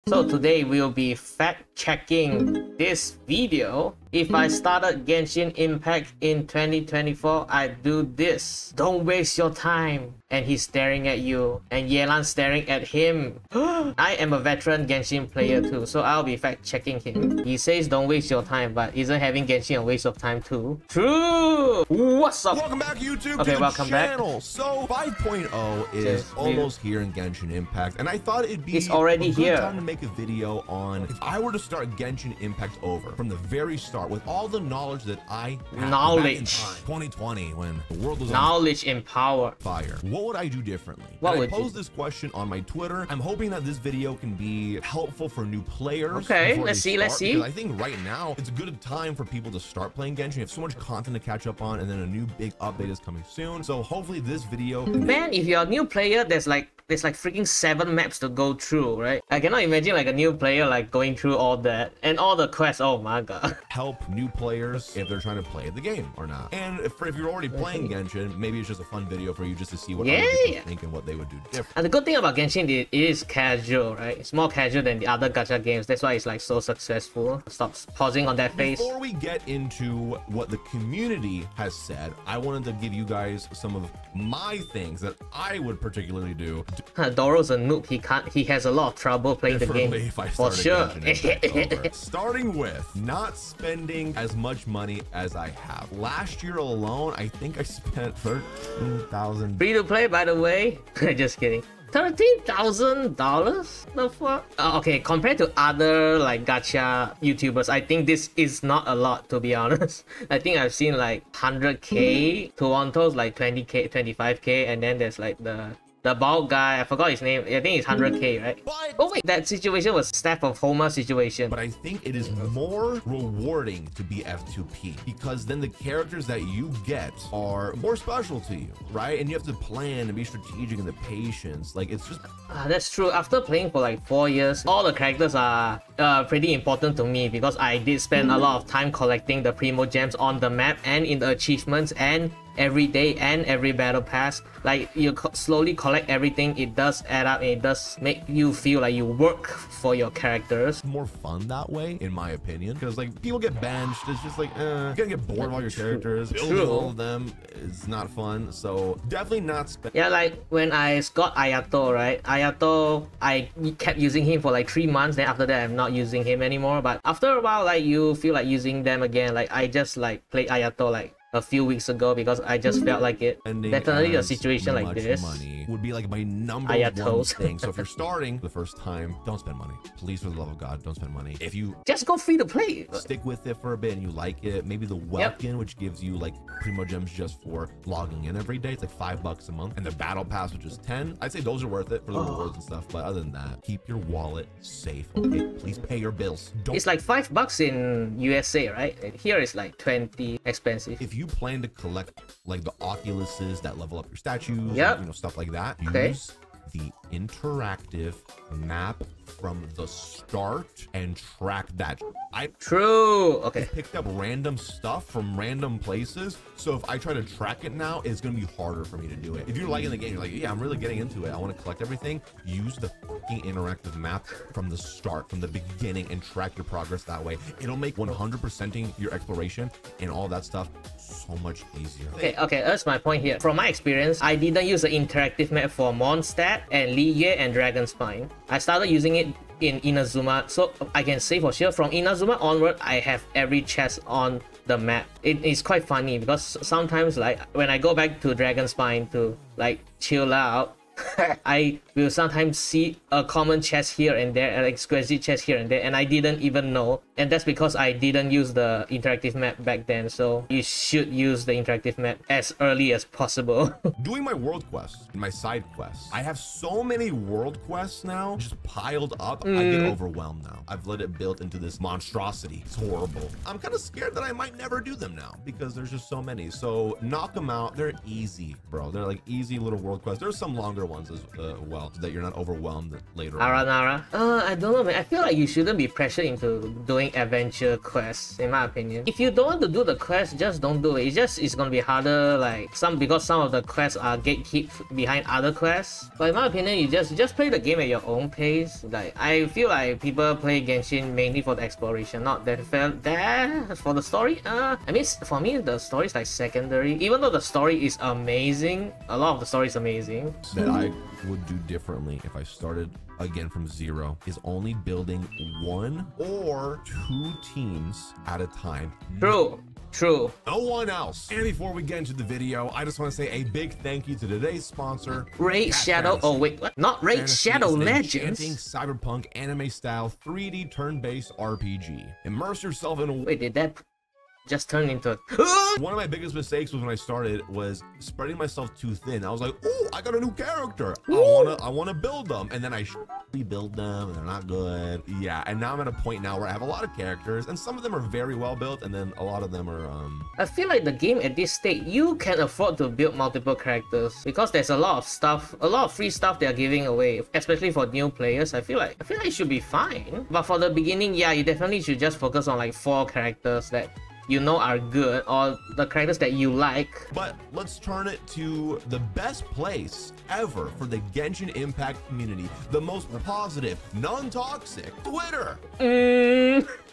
So today we'll be fact checking this video. If I started Genshin Impact in 2024, I'd do this. Don't waste your time. And he's staring at you. And Yelan's staring at him. I am a veteran Genshin player too, so I'll be fact checking him. He says don't waste your time, but isn't having Genshin a waste of time too? True! What's up? Welcome back, YouTube, okay, to the welcome channel. Back. So 5.0 is almost here in Genshin Impact, and I thought it'd be it's already a good here. time to make a video on if I were to start Genshin Impact over from the very start with all the knowledge that I had back in time, 2020, when the world was knowledge and power fire. What would I do differently? What and would I posed this question on my Twitter. I'm hoping that this video can be helpful for new players. Okay, let's see. Because I think right now it's a good time for people to start playing Genshin. You have so much content to catch up on, and then a new big update is coming soon. So hopefully this video Man, if you're a new player, there's like freaking 7 maps to go through, right? I cannot imagine like a new player like going through all that and all the quests. Oh my god. Help new players if they're trying to play the game or not. And if you're already playing Genshin, maybe it's just a fun video for you just to see what other people think and what they would do different. And the good thing about Genshin, it is casual, right? It's more casual than the other gacha games. That's why it's like so successful. Stop pausing on that face. Before we get into what the community has said, I wanted to give you guys some of my things that I would particularly do. Doro's a noob. He has a lot of trouble playing the game. For sure. Starting with not spending as much money as I have. Last year alone, I think I spent 13,000. Free to play, by the way. Just kidding. $13,000? The fuck? Okay, compared to other like gacha YouTubers, I think this is not a lot, to be honest. I think I've seen like 100k, Toronto's like 20k, 25k, and then there's like the bald guy, I forgot his name. I think it's 100k, right? But, oh wait, that situation was Staff of Homer situation. But I think it is more rewarding to be F2P because then the characters that you get are more special to you, right? And you have to plan and be strategic and the patience. Like it's just that's true. After playing for like 4 years, all the characters are pretty important to me because I did spend a lot of time collecting the Primo Gems on the map and in the achievements and every day and every battle pass. Like you slowly collect everything, it does add up and it does make you feel like you work for your characters. More fun that way, in my opinion, because like people get benched. It's just like you're gonna get bored of all your characters. Building all of them is not fun, so definitely not spend. Yeah, like when I got Ayato, right? Ayato, I kept using him for like 3 months, then after that I'm not using him anymore. But after a while, like you feel like using them again. Like I just like played Ayato like a few weeks ago because I just felt like it. Definitely a situation like this money would be like my number one thing. So if you're starting the first time, don't spend money. Please, for the love of God, don't spend money. If you just go free to play, stick with it for a bit and you like it, maybe the Welkin, which gives you like Primo Gems just for logging in every day, it's like $5 a month, and the Battle Pass, which is 10. I'd say those are worth it for the rewards and stuff, but other than that, keep your wallet safe. Okay, please pay your bills. It's like $5 in USA, right? Here it's like 20 expensive. If you plan to collect like the Oculuses that level up your statues, and, you know, stuff like that, use the interactive map from the start and track that. I picked up random stuff from random places, so if I try to track it now, it's gonna be harder for me to do it. If you're liking the game, you're like, yeah, I'm really getting into it, I want to collect everything, use the fucking interactive map from the start, from the beginning, and track your progress that way. It'll make 100%ing your exploration and all that stuff so much easier. Okay, that's my point here. From my experience, I didn't use the interactive map for Mondstadt and Liye and Dragonspine. I started using it in Inazuma, so I can say for sure from Inazuma onward, I have every chest on the map. It is quite funny because sometimes like when I go back to Dragonspine to like chill out, I will sometimes see a common chest here and there, an exquisite chest here and there, and I didn't even know. And that's because I didn't use the interactive map back then. So you should use the interactive map as early as possible. Doing my world quests and my side quests, I have so many world quests now just piled up. I get overwhelmed now. I've let it build into this monstrosity. It's horrible. I'm kind of scared that I might never do them now because there's just so many. So knock them out. They're easy, bro. They're like easy little world quests. There's some longer ones as well, so that you're not overwhelmed later Aranara. I don't know, man. I feel like you shouldn't be pressured into doing adventure quests, in my opinion. If you don't want to do the quest, just don't do it. It's gonna be harder, like because some of the quests are gatekeep behind other quests. But in my opinion, you just play the game at your own pace. Like, I feel like people play Genshin mainly for the exploration, not that for the story. I mean, for me, the story is like secondary. Even though the story is amazing, a lot of the story is amazing. That I would do differently if I started again from zero is only building 1 or 2 teams at a time. True. No one else. And before we get into the video, I just want to say a big thank you to today's sponsor, Raid Shadow. Fantasy. Oh wait, what? Not Raid Shadow Legends. Cyberpunk anime-style 3D turn-based RPG. Immerse yourself in a... Wait, did that just turn into One of my biggest mistakes was when I started was spreading myself too thin. I was like, oh, I got a new character. I wanna build them, and then I rebuild them and they're not good. Yeah, and now I'm at a point now where I have a lot of characters and some of them are very well built and then a lot of them are I feel like the game at this state, you can afford to build multiple characters because there's a lot of stuff, a lot of free stuff they're giving away, especially for new players. I feel like it should be fine. But for the beginning, yeah, you definitely should just focus on like 4 characters that you know are good, or the characters that you like. But let's turn it to the best place ever for the Genshin Impact community, the most positive, non-toxic Twitter.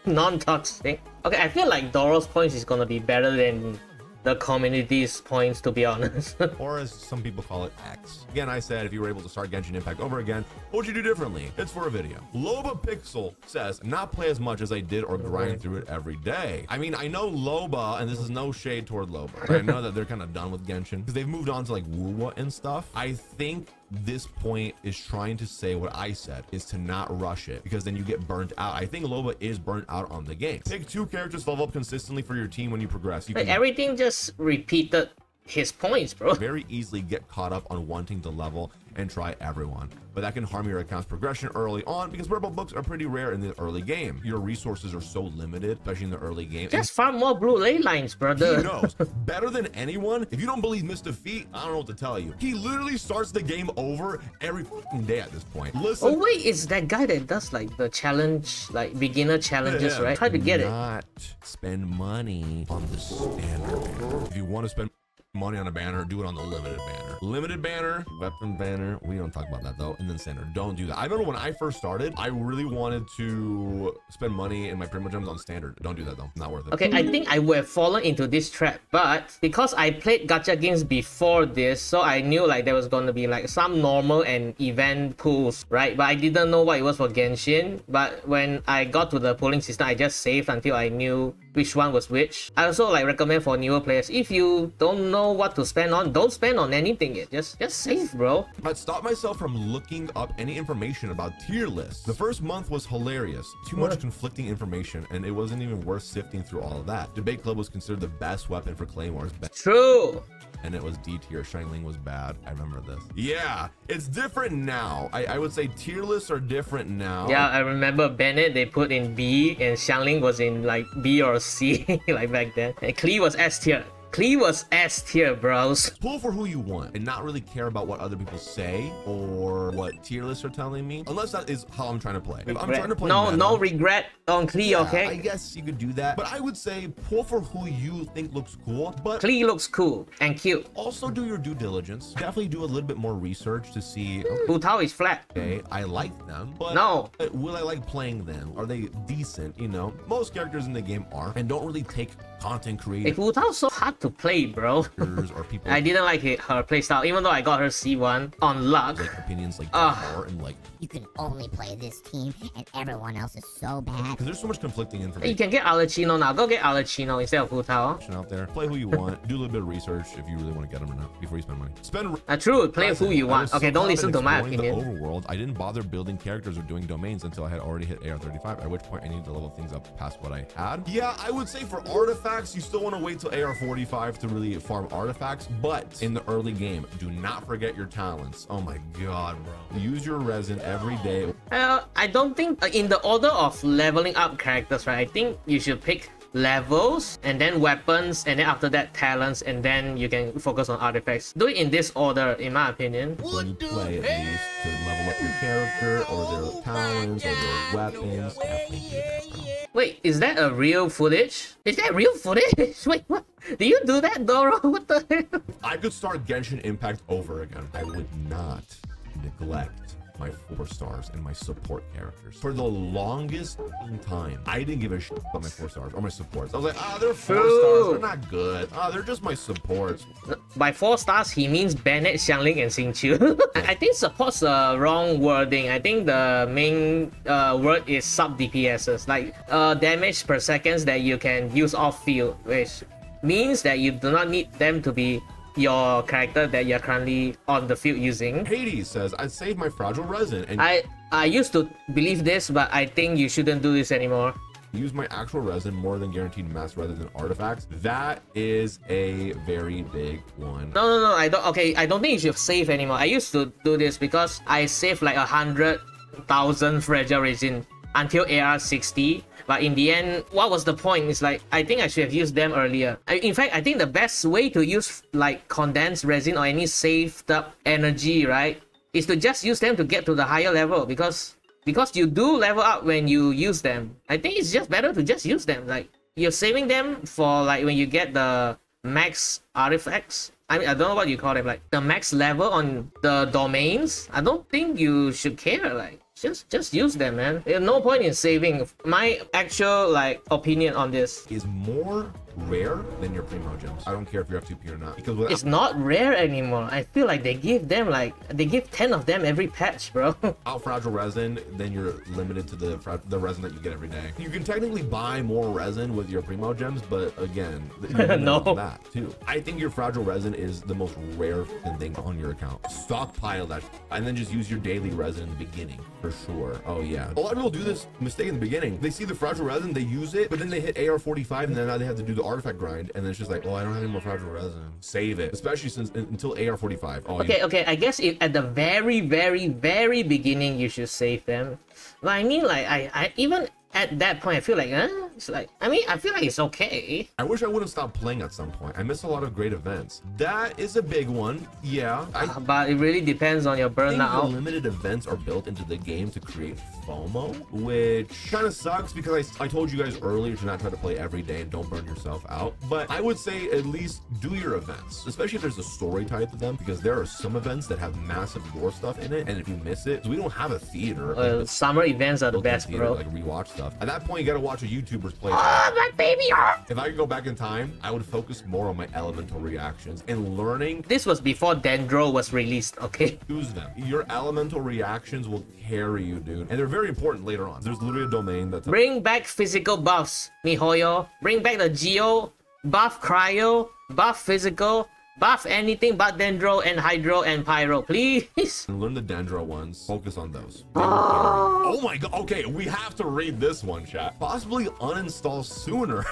Non-toxic. Okay, I feel like Doro's points is gonna be better than the community's points, to be honest. Or as some people call it, X. Again, I said if you were able to start Genshin Impact over again, what would you do differently? It's for a video. Loba Pixel says, not play as much as I did or grind through it every day. I mean, I know Loba, and this is no shade toward Loba, but I know that they're kind of done with Genshin because they've moved on to like Wuwa and stuff. I think this point is trying to say what I said, is to not rush it because then you get burnt out. I think Loba is burnt out on the game. Pick 2 characters, level up consistently for your team when you progress. You can everything just repeated his points, bro. Very easily get caught up on wanting to level and try everyone, but that can harm your account's progression early on because purple books are pretty rare in the early game. Your resources are so limited, especially in the early game. Just farm more blue ley lines, brother. He knows better than anyone. If you don't believe Mr. Feet, I don't know what to tell you. He literally starts the game over every fucking day at this point. Listen. Oh wait, it's that guy that does like the challenge, like beginner challenges, right? Try to get it. Not spend money on the standard banner. If you want to spend money on a banner, do it on the limited banner. Limited banner, weapon banner, we don't talk about that though. And then standard, don't do that. I remember when I first started, I really wanted to spend money in my primo gems on standard. Don't do that though, not worth it. Okay, I think I would have fallen into this trap, but because I played gacha games before this, so I knew like there was going to be like some normal and event pools, right? But I didn't know what it was for Genshin. But when I got to the pooling system, I just saved until I knew which one was which. I also like recommend for newer players, if you don't know what to spend on, don't spend on anything yet. Just save, bro. I'd stop myself from looking up any information about tier lists. The first month was hilarious. Too much conflicting information, and it wasn't even worth sifting through all of that. Debate Club was considered the best weapon for claymores. True. And it was D tier. Xiangling was bad. I remember this. Yeah, it's different now. I would say tier lists are different now. Yeah, I remember Bennett, they put in B, and Xiangling was in like B or C, like back then. And Klee was S tier. Klee was S tier, bros. Pull for who you want and not really care about what other people say or what tier lists are telling me, unless that is how I'm trying to play. If I'm trying to play no regret on Klee, yeah, okay? I guess you could do that, but I would say pull for who you think looks cool. But Klee looks cool and cute. Also do your due diligence. Definitely do a little bit more research to see. Wu Tao is flat. Okay, I like them, but no. Will I like playing them? Are they decent? You know, most characters in the game are, and don't really take content creators. Wu Tao's so hard to play, bro. Or people I didn't like her playstyle, even though I got her C1 on luck. Like opinions like that and like you can only play this team and everyone else is so bad. Because there's so much conflicting information. You can get Alecino now. Go get Alecino instead of Wu Tao. Out there, play who you want. Do a little bit of research if you really want to get them or not before you spend money. True, play who you want. Okay, don't listen to my opinion. The overworld, I didn't bother building characters or doing domains until I had already hit AR35, at which point I needed to level things up past what I had. Yeah, I would say for artifacts, you still want to wait till AR45 to really farm artifacts, but in the early game, do not forget your talents. Oh my god, bro. Use your resin every day. I don't think in the order of leveling up characters, right? I think you should pick levels, and then weapons, and then after that talents, and then you can focus on artifacts. Do it in this order, in my opinion. When you play, at least to level up your character or their talents or their weapons, definitely do that, bro. Wait, is that a real footage? Is that real footage? Wait, what? Do you do that, Doro? What the hell? I could start Genshin Impact over again. I would not neglect my 4 stars and my support characters. For the longest time, I didn't give a shit about my 4 stars or my supports. I was like, they're 4 stars, they're not good. They're just my supports. By 4 stars, he means Bennett, Xiangling, and Xingqiu. I think support's the wrong wording. I think the main word is sub DPSs, like damage per seconds that you can use off field, which means that you do not need them to be your character that you're currently on the field using. Hades says, I saved my fragile resin. And I used to believe this, but I think you shouldn't do this anymore. Use my actual resin more than guaranteed mass rather than artifacts. That is a very big one. No, I don't. Okay, I don't think you should save anymore. I used to do this because I saved like 100,000 fragile resin until AR 60. But in the end, what was the point? It's like, I think I should have used them earlier. In fact, I think the best way to use like condensed resin or any saved up energy, right, is to just use them to get to the higher level, because you do level up when you use them. I think it's just better to just use them. Like, you're saving them for like when you get the max artifacts. I mean, I don't know what you call them, like the max level on the domains. I don't think you should care. Like, just use them, man. There's no point in saving. My actual like opinion on this is more rare than your primo gems. I don't care if you're F2P or not, because it's not rare anymore. I feel like they give 10 of them every patch, bro. Out fragile resin, then you're limited to the resin that you get every day. You can technically buy more resin with your primo gems, but again, no, that too. I think your fragile resin is the most rare thing on your account. Stockpile that and then just use your daily resin in the beginning for sure. Oh yeah, a lot of people do this mistake in the beginning. They see the fragile resin, they use it, but then they hit AR 45 and then now they have to do the artifact grind, and then it's just like, oh, I don't have any more fragile resin. Save it, especially since until AR 45. Oh, okay, I guess if at the very beginning you should save them. But I mean, like, I even at that point I feel like it's like, I mean, I feel like it's okay. I wish I wouldn't stop playing at some point. I miss a lot of great events. That is a big one. Yeah, but it really depends on your burnout. The limited events are built into the game to create FOMO, which kind of sucks because I told you guys earlier to not try to play every day and don't burn yourself out. But I would say at least do your events, especially if there's a story tied to them, because there are some events that have massive lore stuff in it, and if you miss it, we don't have a theater. Summer events are the best, theater, bro. Like rewatch stuff. At that point, you gotta watch a YouTuber's play. Oh, my baby! If I could go back in time, I would focus more on my elemental reactions and learning. This was before Dendro was released, okay? Use them. Your elemental reactions will carry you, dude. And they're very important later on. There's literally a domain that's... Bring back physical buffs, miHoYo. Bring back the Geo, buff Cryo, buff physical, buff anything but Dendro and Hydro and Pyro, please. And learn the Dendro ones. Focus on those. Oh my god. Okay, we have to read this one, chat. Possibly uninstall sooner.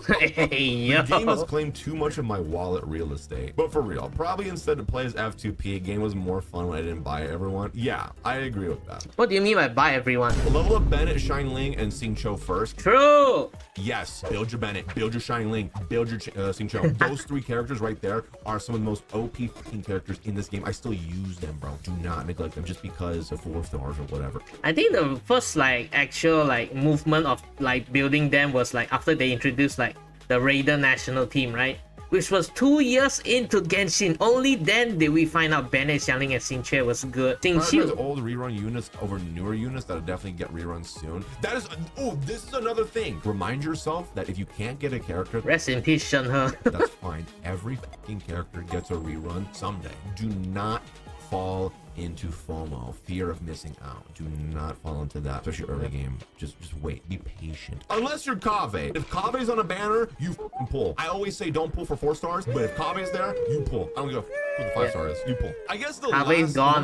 Hey, yo. The game has claimed too much of my wallet real estate. But for real, probably instead to play as F2P, game was more fun when I didn't buy everyone. Yeah, I agree with that. What do you mean by buy everyone? Level up Bennett, Xiangling, and Xingqiu first. True. Yes, build your Bennett, build your Xiangling, build your Xingqiu. Those 3 characters right there are some of the most OP fucking characters in this game. I still use them, bro. Do not neglect them just because of 4 stars or whatever. I think the first like actual like movement of like building them was like after they introduced like the Raider national team, right? Which was 2 years into Genshin. Only then did we find out Bennett, Xiangling, and Xingqiu was good. Xingqiu. Old rerun units over newer units that'll definitely get reruns soon. That is, oh, this is another thing. Remind yourself that if you can't get a character, rest in peace, Shenhe. That's fine. Every fucking character gets a rerun someday. Do not fall into FOMO, fear of missing out. Do not fall into that, especially early game. Just wait, be patient. Unless you're Kaveh. If Kaveh's on a banner, you pull. I always say don't pull for 4 stars, but if Kaveh's there, you pull. I don't give a who the 5 star is. You pull. I guess one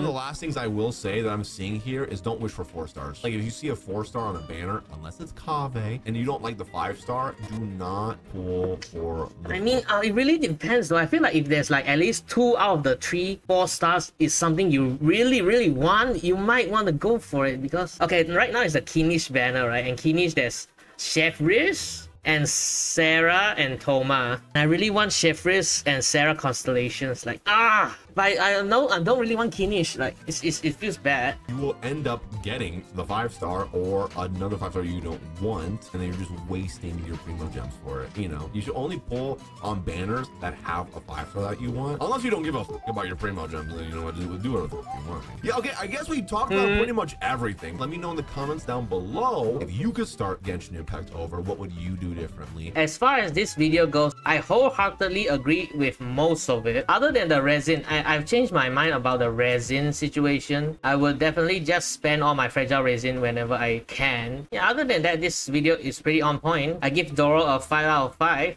of the last things I will say that I'm seeing here is don't wish for 4 stars. Like if you see a 4 star on a banner, unless it's Kaveh and you don't like the 5 star, do not pull for the... I mean, it really depends though. I feel like if there's like at least 2 out of the 3 4 stars is something you really want, you might want to go for it, because okay, right now it's a Kinish banner, right? And Kinish there's Chef Riz, and Sarah and Thoma. I really want Shefris and Sarah constellations. Like, but I don't really want Kinish. Like, it feels bad. You will end up getting the 5-star or another 5-star you don't want, and then you're just wasting your primo gems for it. You know, you should only pull on banners that have a 5-star that you want, unless you don't give a fuck about your primo gems. And then you know what, do whatever you want. Yeah, okay. I guess we talked about pretty much everything. Let me know in the comments down below, if you could start Genshin Impact over, what would you do differently? As far as this video goes, I wholeheartedly agree with most of it. Other than the resin, I've changed my mind about the resin situation. I will definitely just spend all my fragile resin whenever I can. Yeah, other than that, this video is pretty on point. I give Doro a 5 out of 5.